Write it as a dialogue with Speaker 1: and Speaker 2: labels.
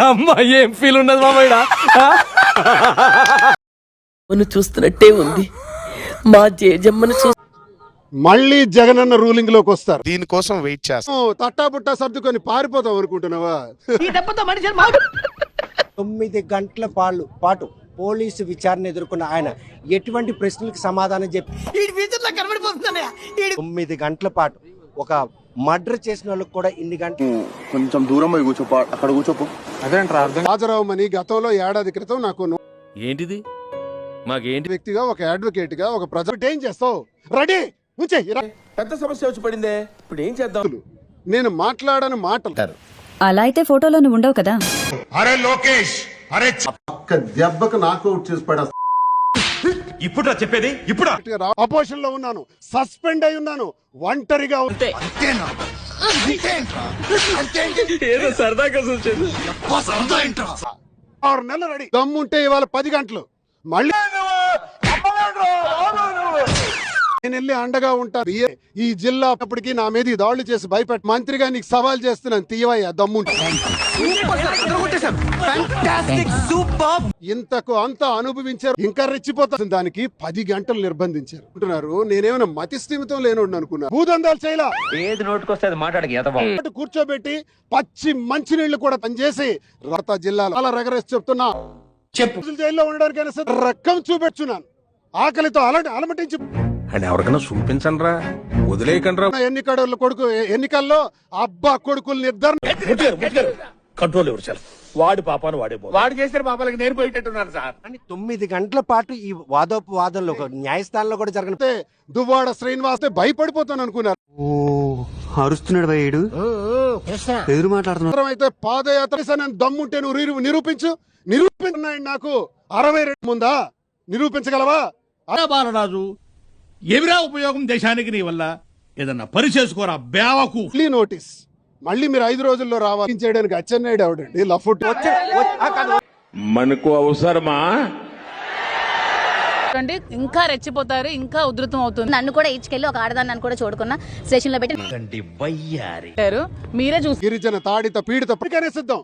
Speaker 1: అమ్మ ఏం ఫీల్ ఉన్నది మామయ్య
Speaker 2: మనం చూస్తున్నట్టే ఉంది. మా జేజమ్మను
Speaker 3: మళ్ళీ జగనన్న రూలింగ్ లోకి వస్తారు.
Speaker 4: దీనికోసం వెయిట్ చేస్తాం.
Speaker 3: తట్టాబుట్టా సర్దుకొని పారిపోతాం అనుకుంటున్నావా?
Speaker 5: 9 గంటల పాటు పోలీసు విచారణ ఎదుర్కొన్న ఆయన ఎటువంటి ప్రశ్నలకు సమాధానం చెప్పి 9 గంటల పాటు ఒక మర్డర్ చేసిన వాళ్ళకి కూడా ఇన్ని గంటలు
Speaker 6: కొంచెం దూరం పోయి కూర్చోపో, అక్కడ కూర్చోపో.
Speaker 3: రాజారావు మని గతంలో ఏడాది క్రితం నాకు
Speaker 1: ఏంటిది మాకేంటి
Speaker 3: వ్యక్తిగా ఒక అడ్వకేట్ గా ఒక ప్రజలు ఏం చేస్తావు? రెడీ
Speaker 6: పెద్ద సమస్య వచ్చి పడిందే, ఇప్పుడు ఏం చేద్దాం?
Speaker 3: నేను మాట్లాడని మాటలు
Speaker 7: అలా అయితే ఫోటోలో నువ్వు ఉండవు కదా.
Speaker 4: అరే లోకేష్, అరే
Speaker 3: ఒక్క దెబ్బకు నాకౌట్ చేసి పడేస్తా.
Speaker 4: ఇప్పుడు చెప్పేది ఇప్పుడు
Speaker 3: అపోజిషన్ లో ఉన్నాను, సస్పెండ్ అయి ఉన్నాను, ఒంటరిగా
Speaker 1: సరదాగా
Speaker 3: 6 నెలలు రెడీ. దమ్ముంటే ఇవాళ 10 గంటలు మళ్ళీ నేను వెళ్ళి అండగా ఉంటాను. ఈ జిల్లా అప్పటికి నా మీద దాడులు చేసి భయపెట్టి మంత్రిగా నీకు సవాల్ చేస్తున్నాను, తీయవయ్యా దమ్ముంటే. ఇంతకు అంతా అనుభవించారు, ఇంకా రెచ్చిపోతారు. దానికి 10 గంటలు నిర్బంధించారు అంటున్నారు. నేనేమైనా మతి స్థిమితం లేనోడు అనుకున్నా. భూదందాలు చేయలా,
Speaker 1: ఏది నోటుకొస్తే మాట్లాడక
Speaker 3: కూర్చోబెట్టి పచ్చి మంచినీళ్లు కూడా పనిచేసి రాత జిల్లాలో అలా రగరేసి చెప్తున్నా. జైల్లో ఉండడానికైనా సరే రక్కం చూపెట్టున్నాను. ఆకలితో అలమటించి
Speaker 6: ఎవరికైనా చూపించండి రా, వదిలేయకండి రా.
Speaker 3: ఎన్నికల్లో అబ్బా కొడుకులు నిర్ధారణ
Speaker 8: కంట్రోల్ ఎవరు సార్? వాడి పాపాను వాడు చేసిన పాపాలకి నేను పోయేటట్టున్నాను సార్.
Speaker 5: అని 9 గంటల పాటు ఈ వాదోపవాదంలో ఒక న్యాయస్థానంలో కూడా
Speaker 3: జరిగితే దువ్వాడ శ్రీనివాస్ పైపడిపోతాను అనుకున్నారు.
Speaker 5: అరుస్తున్నాడు భయ్యుడు, ఎదురు మాట్లాడుతున్నాడు.
Speaker 3: అయితే పాదయాత్ర దమ్ముంటే నువ్వు నిరూపించున్నాయి. నాకు 62 ముందా నిరూపించగలవా?
Speaker 8: బాలరాజు, ఏమిరా ఉపయోగం దేశానికి నీ వల్ల? ఏదన్నా పని చేసుకోరా బేవకు.
Speaker 3: నోటీస్ మళ్ళీ మీరు 5 రోజుల్లో రావాలి చేయడానికి. అచ్చెన్నాయుడు ఆవిడండి లఫుట్
Speaker 8: మనకు అవసరమా?
Speaker 9: ఇంకా రెచ్చిపోతారు, ఇంకా ఉధృతం అవుతుంది.
Speaker 7: నన్ను కూడా ఇచ్చుకెళ్ళి ఒక ఆడదాన్ని నన్ను కూడా చూడకున్నా స్టేషన్ లో పెట్టి
Speaker 9: మీరే చూసి
Speaker 3: గిరిజన తాడిత పీడిత సిద్ధం.